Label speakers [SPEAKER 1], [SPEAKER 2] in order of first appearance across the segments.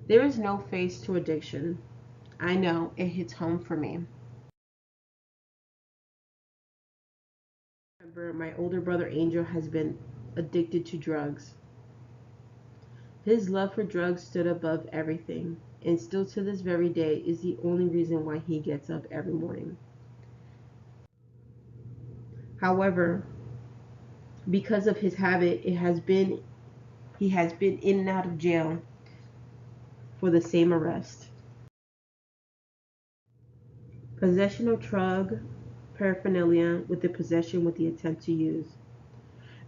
[SPEAKER 1] There is no face to addiction. I know it hits home for me. Remember, my older brother Angel has been addicted to drugs. His love for drugs stood above everything, and still to this very day is the only reason why he gets up every morning. However, because of his habit, he has been in and out of jail for the same arrest. Possession of drug paraphernalia with the possession with the intent to use.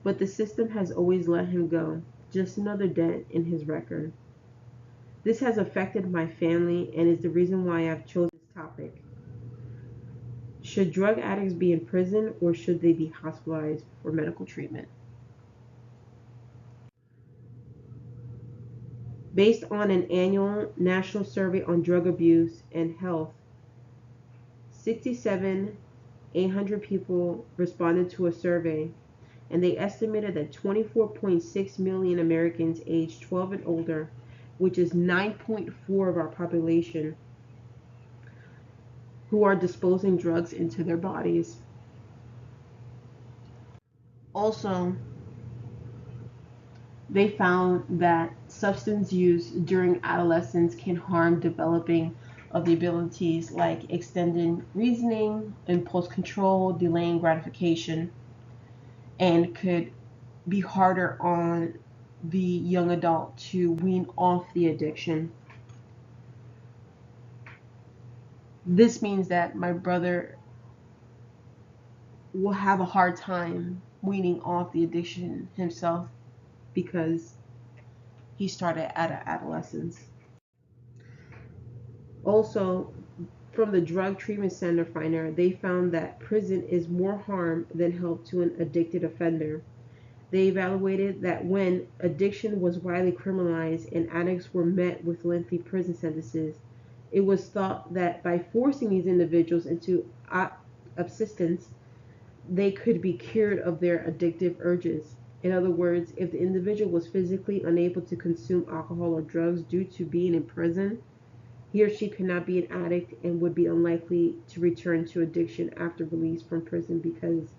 [SPEAKER 1] But the system has always let him go, just another dent in his record. This has affected my family and is the reason why I've chosen this topic. Should drug addicts be in prison or should they be hospitalized for medical treatment? Based on an annual national survey on drug abuse and health, 67,800 people responded to a survey, and they estimated that 24.6 million Americans aged 12 and older, which is 9.4 of our population, who are disposing drugs into their bodies. Also, they found that substance use during adolescence can harm developing of the abilities like extended reasoning, impulse control, delaying gratification, and could be harder on the young adult to wean off the addiction. This means that my brother will have a hard time weaning off the addiction himself because he started at adolescence. Also, from the Drug Treatment Center finder, they found that prison is more harm than help to an addicted offender. They evaluated that when addiction was widely criminalized and addicts were met with lengthy prison sentences, it was thought that by forcing these individuals into abstinence, they could be cured of their addictive urges. In other words, if the individual was physically unable to consume alcohol or drugs due to being in prison, he or she could not be an addict and would be unlikely to return to addiction after release from prison because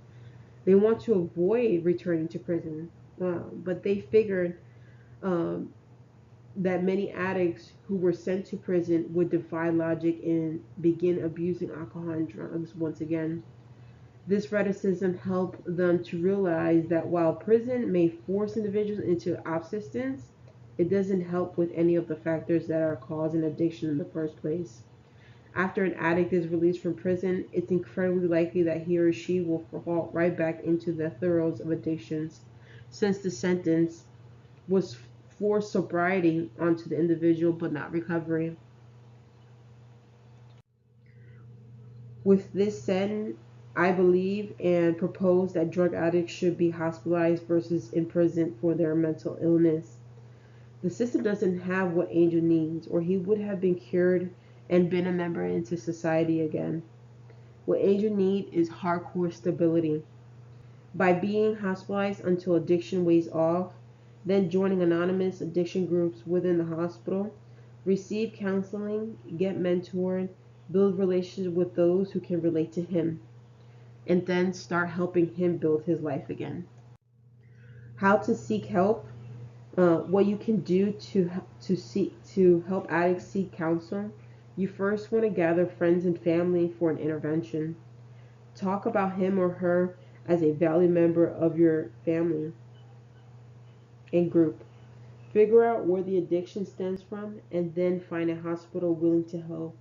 [SPEAKER 1] they want to avoid returning to prison. But they figured um, that many addicts who were sent to prison would defy logic and begin abusing alcohol and drugs once again. This reticism helped them to realize that while prison may force individuals into abstinence, it doesn't help with any of the factors that are causing addiction in the first place. After an addict is released from prison, it's incredibly likely that he or she will fall right back into the throes of addictions, since the sentence was for sobriety onto the individual but not recovery. With this said, I believe and propose that drug addicts should be hospitalized versus imprisoned for their mental illness. The system doesn't have what Angel needs, or he would have been cured and been a member into society again. What Angel needs is hardcore stability. By being hospitalized until addiction weighs off, then joining anonymous addiction groups within the hospital, receive counseling, get mentored, build relationships with those who can relate to him, and then start helping him build his life again. How to seek help? What you can do to help addicts seek counsel. You first want to gather friends and family for an intervention. Talk about him or her as a valued member of your family and group. Figure out where the addiction stems from and then find a hospital willing to help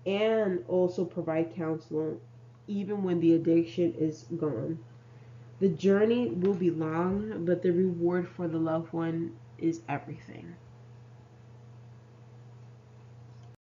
[SPEAKER 1] and also provide counseling even when the addiction is gone. The journey will be long, but the reward for the loved one is everything.